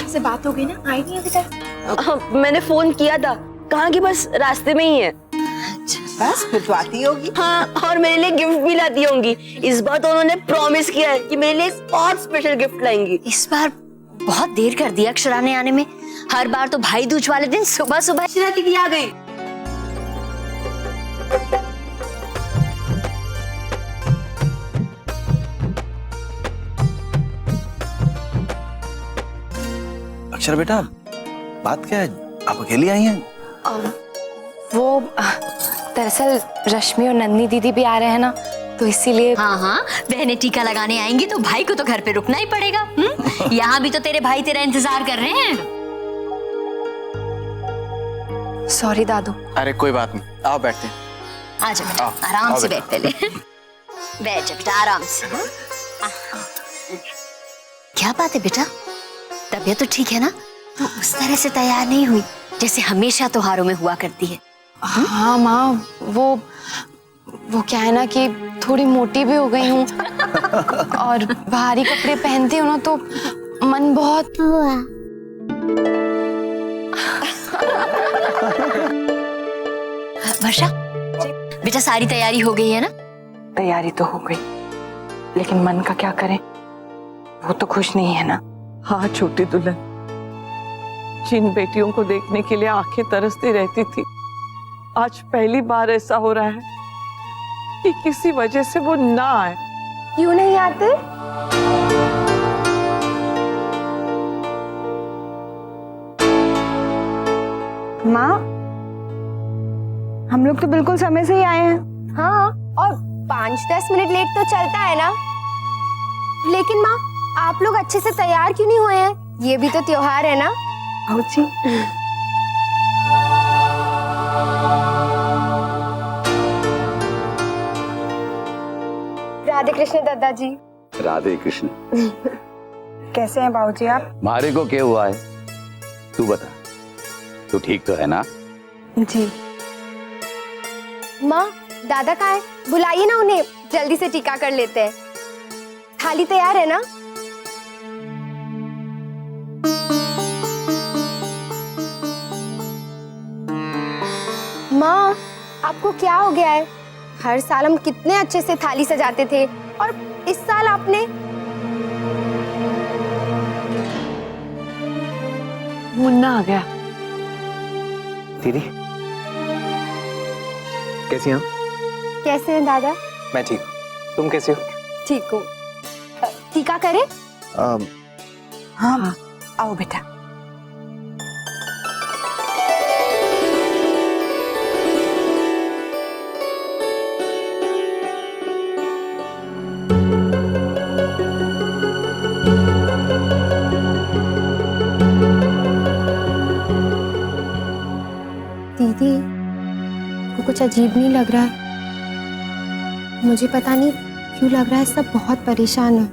से बात हो गई ना? आई नहीं अभी तक? मैंने फोन किया था, कहा कि बस रास्ते में ही है। बस फिर तो आती होगी। हाँ, और मेरे लिए गिफ्ट भी लाती होंगी। इस बार तो उन्होंने प्रॉमिस किया है कि मेरे लिए एक और स्पेशल गिफ्ट लाएंगी। इस बार बहुत देर कर दिया अक्षरा ने आने में। हर बार तो भाई दूज वाले दिन सुबह सुबह अक्षरा दीदी आ गई। अक्षरा बेटा, बात क्या है? आप अकेली आई हैं? वो दरअसल रश्मि और नंदनी दीदी भी आ रहे हैं ना, तो इसीलिए। हाँ हाँ, बहनें टीका लगाने आएंगी तो भाई को तो घर पे रुकना ही पड़ेगा। यहाँ भी तो तेरे भाई तेरा इंतजार कर रहे हैं। सॉरी दादू। अरे कोई बात नहीं, आओ बैठते हैं। आजा बेटा, आराम से बैठ पहले। बैठ जा बेटा, आराम से। क्या बात है बेटा, तबीयत तो ठीक है ना? तू उस तरह से तैयार नहीं हुई जैसे हमेशा त्योहारों में हुआ करती है। हाँ माँ, वो क्या है ना कि थोड़ी मोटी भी हो गई हूँ और भारी कपड़े पहनती हूँ ना तो मन बहुत। वर्षा बेटा, सारी तैयारी हो गई है ना? तैयारी तो हो गई, लेकिन मन का क्या करें, वो तो खुश नहीं है ना। हाँ छोटी दुल्हन, जिन बेटियों को देखने के लिए आंखें तरसती रहती थी, आज पहली बार ऐसा हो रहा है कि किसी वजह से वो ना आए। क्यों नहीं आते? माँ, हम लोग तो बिल्कुल समय से ही आए हैं। हाँ, और 5-10 मिनट लेट तो चलता है ना। लेकिन माँ, आप लोग अच्छे से तैयार क्यों नहीं हुए हैं? ये भी तो त्योहार है ना। जी। राधे कृष्ण दादा जी। राधे कृष्ण। कैसे हैं बाबूजी आप? मारे को क्या हुआ है, तू बता, तू ठीक तो है ना? जी। माँ, दादा कहाँ है? बुलाइए ना उन्हें, जल्दी से टीका कर लेते हैं। थाली तैयार है ना? माँ, आपको क्या हो गया है? हर साल हम कितने अच्छे से थाली सजाते थे, और इस साल आपने। मुन्ना आ गया। दीदी कैसी हो? कैसे हैं दादा? मैं ठीक हूँ, तुम कैसी हो? ठीक हूँ। टीका करें? हाँ, आओ बेटा। दीदी, को कुछ अजीब नहीं लग रहा है? मुझे पता नहीं क्यों लग रहा है, सब बहुत परेशान है।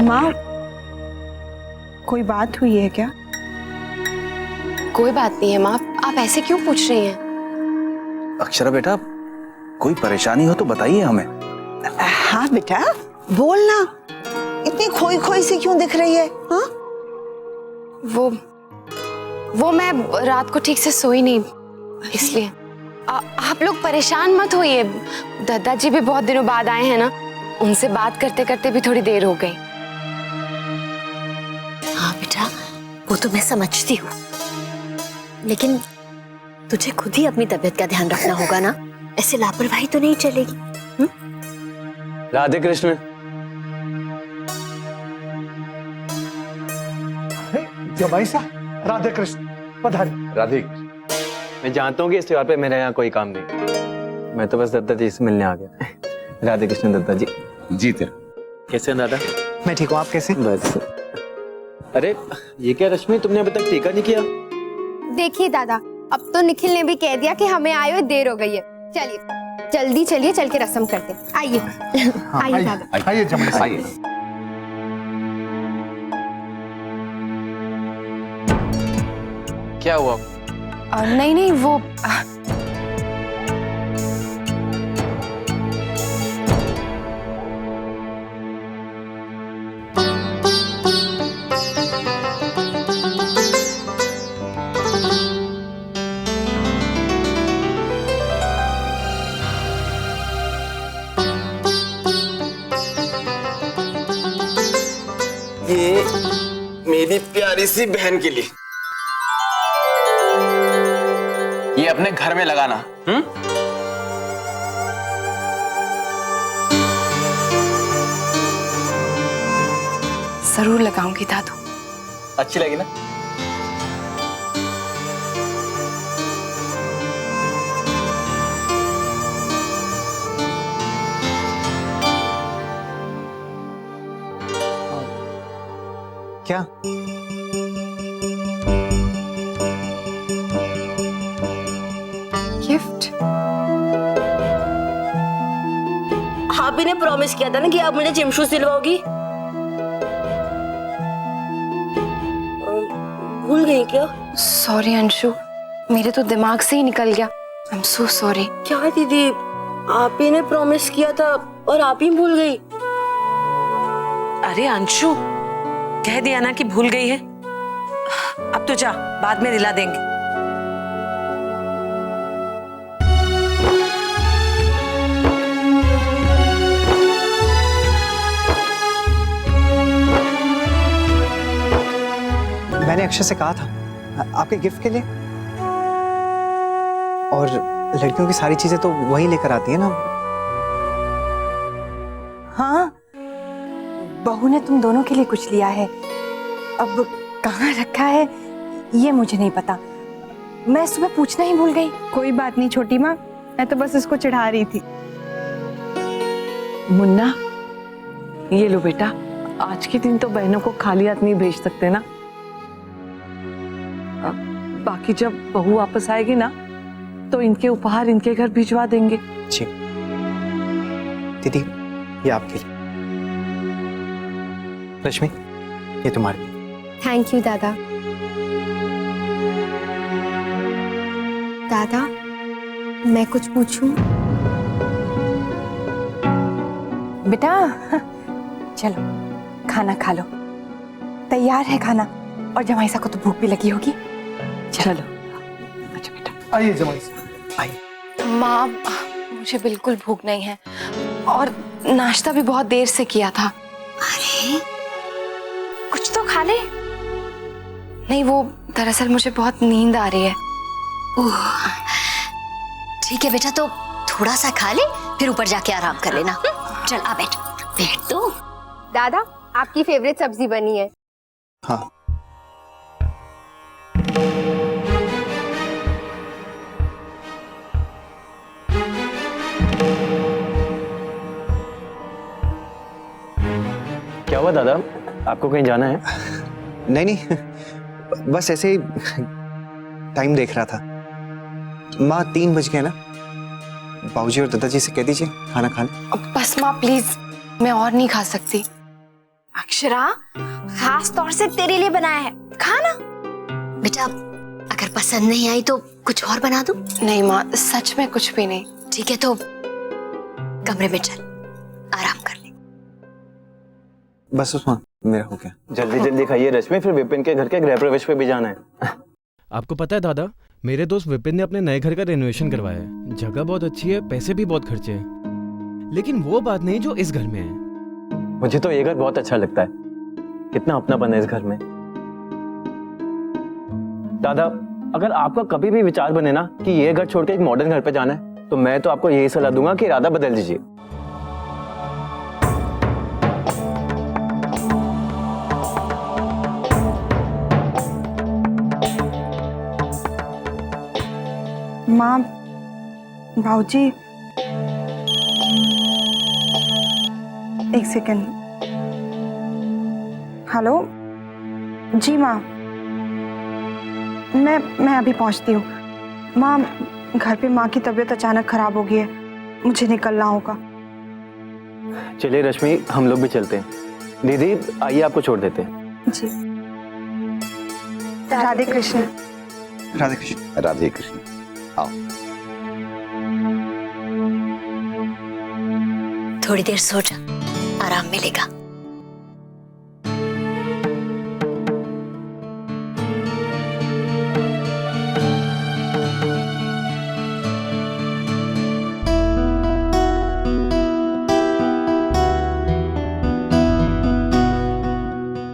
माँ, कोई बात हुई है क्या? कोई बात नहीं है माँ, आप ऐसे क्यों पूछ रही हैं? अक्षरा बेटा, कोई परेशानी हो तो बताइए हमें। हाँ बेटा, बोलना। इतनी खोई खोई सी क्यों दिख रही है? हाँ? वो मैं रात को ठीक से सोई नहीं, इसलिए। आप लोग परेशान मत होइए, दादाजी भी बहुत दिनों बाद आए हैं ना, उनसे बात करते करते भी थोड़ी देर हो गई। हाँ बेटा, वो तो मैं समझती हूँ, लेकिन तुझे खुद ही अपनी तबीयत का ध्यान रखना होगा ना। ऐसे लापरवाही तो नहीं चलेगी। राधे कृष्ण। जमाई सा, राधे कृष्ण, पधारी। राधे, मैं जानता हूँ कि इस त्योहार पे मेरे यहाँ कोई काम नहीं, मैं तो बस दत्ता जी से मिलने आ गया। राधे कृष्ण दत्ता जी। जीते। कैसे हैं दादा? मैं ठीक हूँ, आप कैसे? बस। अरे ये क्या रश्मि, तुमने अभी तक टीका नहीं किया? देखिए दादा, अब तो निखिल ने भी कह दिया कि हमें आए हुए देर हो गई है। चलिए जल्दी चलिए, चल के रस्म करते हैं। आइए। आइए दादा। आइए जमाई सा। आइए। क्या हुआ? नहीं नहीं वो ये मेरी प्यारी सी बहन के लिए, ये अपने घर में लगाना। जरूर लगाऊंगी दादू। अच्छी लगी ना? क्या? गिफ्ट? आप ही ने प्रॉमिस किया था ना कि आप मुझे जिम शूज सिलवाओगी। भूल गई क्या? सॉरी अंशु, मेरे तो दिमाग से ही निकल गया। I am so sorry. क्या दीदी, आप ही ने प्रॉमिस किया था और आप ही भूल गई। अरे अंशु, कह दिया ना कि भूल गई है। अब तो जा, बाद में दिला देंगे। मैंने अक्षय से कहा था आपके गिफ्ट के लिए, और लड़कियों की सारी चीजें तो वही लेकर आती है ना। हाँ, बहू ने तुम दोनों के लिए कुछ लिया है। अब कहाँ रखा है ये मुझे नहीं पता, मैं सुबह पूछना ही भूल गई। कोई बात नहीं छोटी माँ, मैं तो बस इसको चढ़ा रही थी। मुन्ना, ये लो बेटा, आज के दिन तो बहनों को खाली हाथ नहीं भेज सकते ना। बाकी जब बहू वापस आएगी ना तो इनके उपहार इनके घर भिजवा देंगे। जी दीदी, ये आपके लिए। रश्मि, ये तुम्हारे लिए। थैंक यू दादा। दादा, मैं कुछ पूछूं? बेटा चलो खाना खा लो, तैयार है खाना, और जमाईसा को तो भूख भी लगी होगी। चलो। अच्छा बेटा, आइए जमाई साहब, आइए। माँ, मुझे बिल्कुल भूख नहीं है और नाश्ता भी बहुत देर से किया था। अरे कुछ तो खा ले। नहीं, वो दरअसल मुझे बहुत नींद आ रही है। ओह, ठीक है बेटा, तो थोड़ा सा खा ले, फिर ऊपर जाके आराम कर लेना। चल आ बैठ, बैठ तो। दादा, आपकी फेवरेट सब्जी बनी है। हाँ, क्या हुआ दादा, आपको कहीं जाना है? नहीं नहीं, बस ऐसे ही टाइम देख रहा था। माँ 3 बज गए ना, बाबूजी और दादाजी से कह दीजिए खाना खाने। बस माँ प्लीज, मैं और नहीं खा सकती। अक्षरा, खास तौर से तेरे लिए बनाया है, खाना। बेटा अगर पसंद नहीं आई तो कुछ और बना दूं? नहीं माँ, सच में कुछ भी नहीं। ठीक है, तो कमरे में चल, आराम कर ले। बस उस्मान, मेरा हो गया। जल्दी जल्दी खाइए रश्मि, फिर विपिन के घर के गृह प्रवेश पे भी जाना है। आपको पता है दादा, मेरे दोस्त विपिन ने अपने नए घर का रेनोवेशन करवाया है। जगह बहुत अच्छी है, पैसे भी बहुत खर्चे हैं, लेकिन वो बात नहीं जो इस घर में है। मुझे तो ये घर बहुत अच्छा लगता है, कितना अपनापन है इस घर में। दादा, अगर आपका कभी भी विचार बने ना कि ये घर छोड़ के एक मॉडर्न घर पे जाना है, तो मैं तो आपको यही सलाह दूंगा कि इरादा बदल दीजिए। माँ, भाऊजी, एक सेकंड। हेलो जी माँ, मैं अभी पहुँचती हूँ। माँ, घर पे माँ की तबीयत अचानक खराब हो गई है, मुझे निकलना होगा। चलिए रश्मि, हम लोग भी चलते हैं। दीदी आइए, आपको छोड़ देते हैं। जी, राधे कृष्ण। राधे कृष्ण। राधे कृष्ण। आओ। थोड़ी देर सो जा, आराम मिलेगा।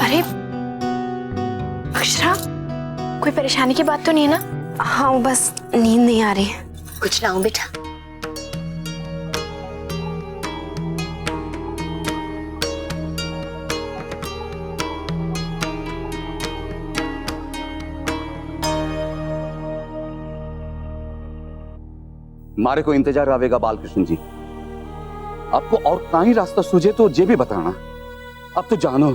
अरे अक्षरा, कोई परेशानी की बात तो नहीं है ना? हाँ, बस नींद नहीं आ रही। कुछ लाऊं बेटा? मारे को इंतजार आवेगा बालकृष्ण जी। आपको और कहीं रास्ता सूझे तो जे भी बताना। अब तो जानो,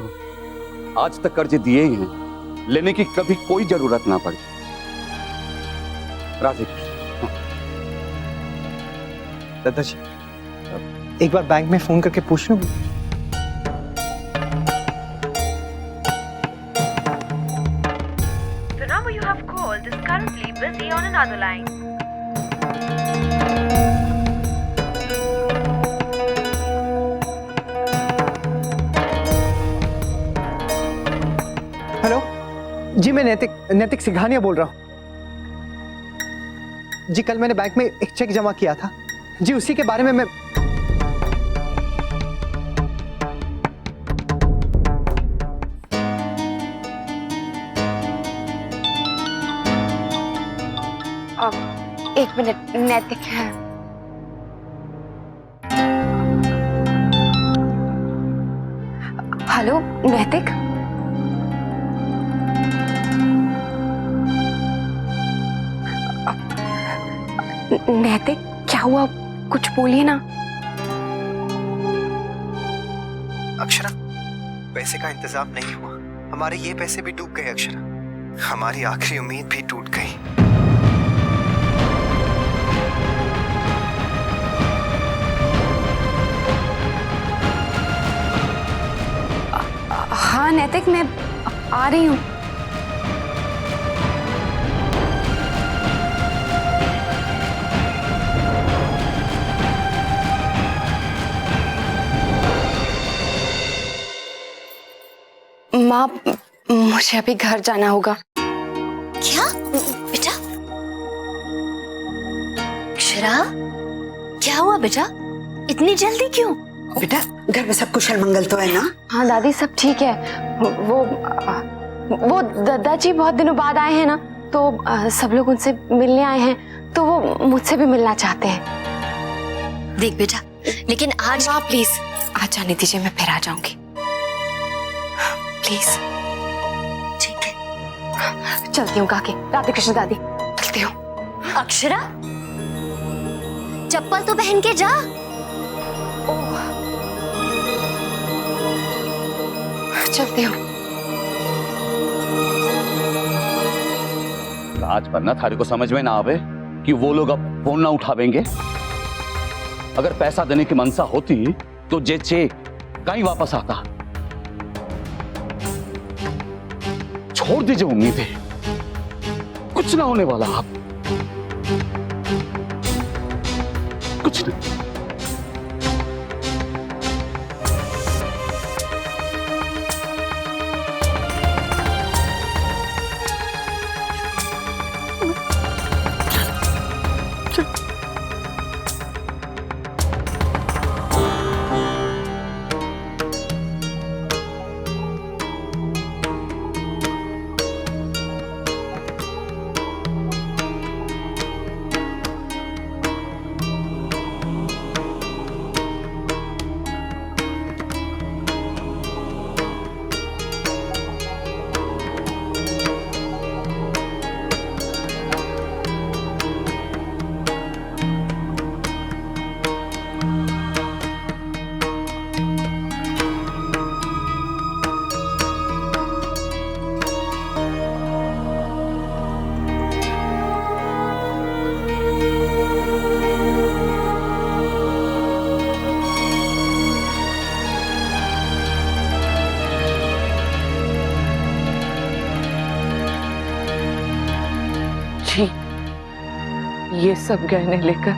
आज तक कर्ज दिए ही हैं, लेने की कभी कोई जरूरत ना पड़ी। राधे कृष्ण। दादाजी, एक बार बैंक में फोन करके पूछ लूं? The number you have called is currently busy on another line. Hello ji, मैं नैतिक सिंघानिया बोल रहा हूँ जी। कल मैंने बैंक में एक चेक जमा किया था जी, उसी के बारे में मैं एक मिनट, नैतिक है। हेलो नैतिक, नैतिक क्या हुआ? कुछ बोलिए ना। अक्षरा, पैसे का इंतजाम नहीं हुआ। हमारे ये पैसे भी डूब गए अक्षरा, हमारी आखिरी उम्मीद भी टूट गई। हाँ नैतिक, मैं आ रही हूँ। माँ, मुझे अभी घर जाना होगा। क्या बेटा? अक्षरा, क्या हुआ बेटा? इतनी जल्दी क्यों? बेटा, घर में सब कुशल मंगल तो है ना? हाँ दादी, सब ठीक है। वो दादाजी बहुत दिनों बाद आए हैं ना, तो सब लोग उनसे मिलने आए हैं, तो वो मुझसे भी मिलना चाहते हैं। देख बेटा, लेकिन आज माँ प्लीज आज जाने दीजिए, मैं फिर आ जाऊंगी प्लीज। ठीक है, चलती हूँ काकी। राधे कृष्ण दादी, चलती हूँ। अक्षरा, चप्पल तो पहन के जा। चलती हूँ। आज पर ना थारे को समझ में ना आवे कि वो लोग अब फोन ना उठावेंगे। अगर पैसा देने की मनसा होती तो जे चेक कहीं वापस आता। छोड़ दीजिए उम्मीदें, कुछ ना होने वाला। आप कुछ नहीं। जी, ये सब गहने लेकर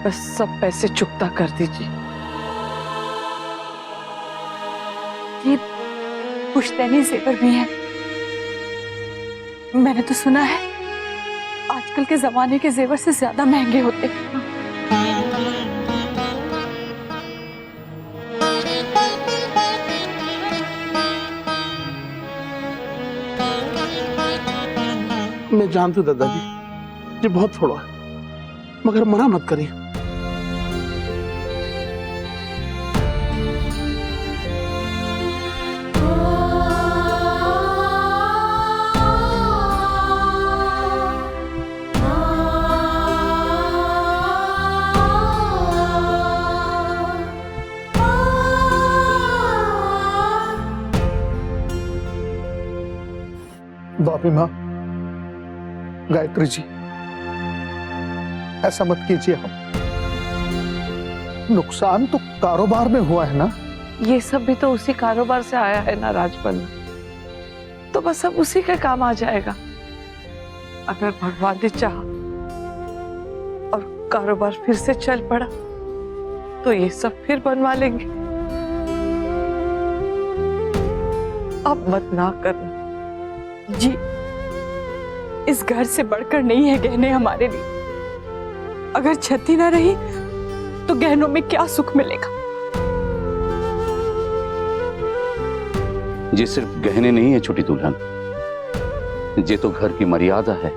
बस सब पैसे चुकता कर दीजिए। ये पुश्तैनी जेवर भी है। मैंने तो सुना है आजकल के जमाने के जेवर से ज्यादा महंगे होते हैं। मैं जानती हूँ दादाजी, ये बहुत थोड़ा है, मगर मना मत करिए। बापी माँ, गायत्री जी, ऐसा मत कीजिए। हम नुकसान तो कारोबार में हुआ है ना। ये सब भी तो उसी कारोबार से आया है ना राजपन्न, तो बस अब उसी के काम आ जाएगा। अगर भगवान ने चाहा और कारोबार फिर से चल पड़ा तो ये सब फिर बनवा लेंगे। अब मत ना करना जी, इस घर से बढ़कर नहीं है गहने हमारे लिए। अगर छती ना रही तो गहनों में क्या सुख मिलेगा। ये सिर्फ गहने नहीं है छोटी दुल्हन, ये तो घर की मर्यादा है,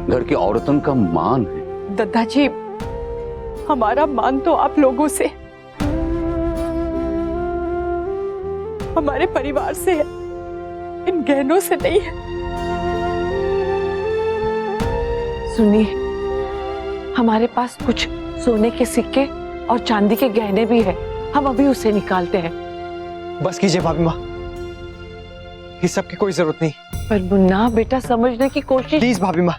घर की औरतन का मान है। दादाजी, हमारा मान तो आप लोगों से, हमारे परिवार से है, इन गहनों से नहीं है। सुनिए, हमारे पास कुछ सोने के सिक्के और चांदी के गहने भी है, हम अभी उसे निकालते हैं। बस कीजिए भाभी माँ, इस सब की कोई जरूरत नहीं। पर मुन्ना बेटा, समझने की कोशिश। प्लीज भाभी माँ,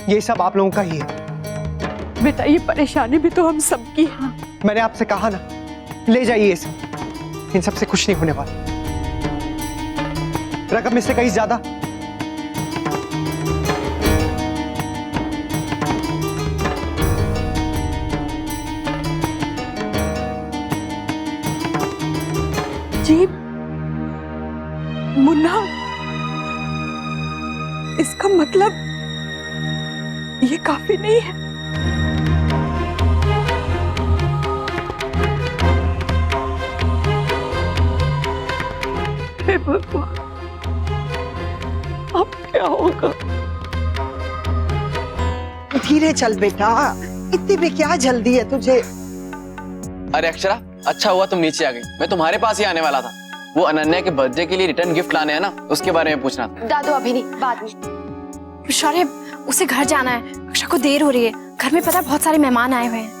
ये सब आप लोगों का ही है। बेटा, ये परेशानी भी तो हम सबकी है। मैंने आपसे कहा ना, ले जाइए इसे, इन सब से कुछ नहीं होने वाला। रकम इससे कहीं ज्यादा। जी मुन्ना, इसका मतलब ये काफी नहीं है। हे भगवान, अब क्या होगा? धीरे चल बेटा, इतनी भी क्या जल्दी है तुझे? अरे अक्षरा, अच्छा हुआ तुम नीचे आ गई, मैं तुम्हारे पास ही आने वाला था। वो अनन्या के बर्थडे के लिए रिटर्न गिफ्ट लाने हैं ना, उसके बारे में पूछना था। दादू अभी नहीं, बाद में। शौर्य, उसे घर जाना है, अक्षरा को देर हो रही है। घर में पता है बहुत सारे मेहमान आए हुए हैं।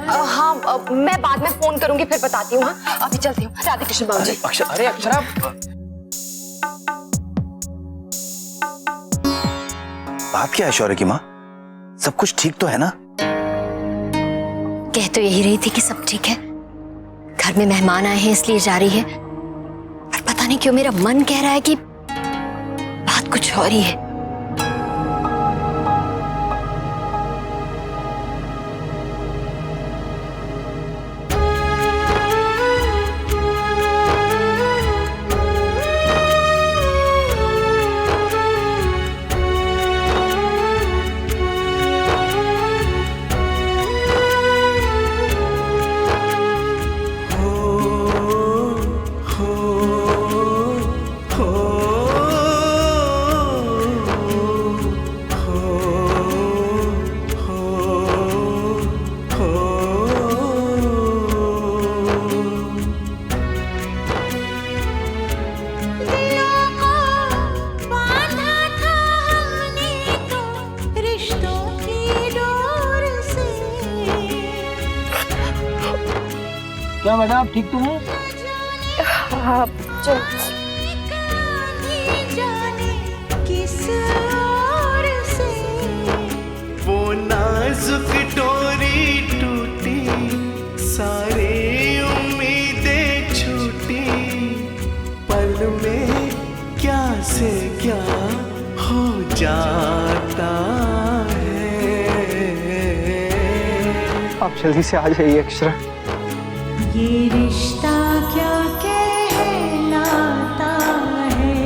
हाँ, मैं बाद में फोन करूंगी, फिर बताती हूँ। हाँ, अभी चलती हूँ। राधे कृष्ण बाबूजी। अरे अक्षरा, बात क्या है शौर्य की माँ? सब कुछ ठीक तो है ना? कह तो यही रही थी कि सब ठीक है, घर में मेहमान आए हैं इसलिए जा रही है, पर पता नहीं क्यों मेरा मन कह रहा है कि बात कुछ और ही है। क्या मैडम, आप ठीक तो हैं? हाँ, चल। वो नाजुक डोरी टूटी, सारी उम्मीदें छूटी, पल में क्या से क्या जाता है। आप जल्दी से आ जाइए अक्षरा। ये रिश्ता क्या कहलाता है।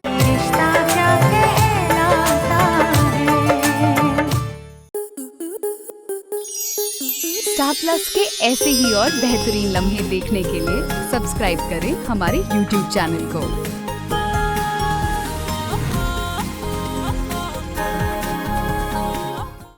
रिश्ता क्या कहलाता है। स्टार प्लस के ऐसे ही और बेहतरीन लम्हे देखने के लिए सब्सक्राइब करें हमारे YouTube चैनल को।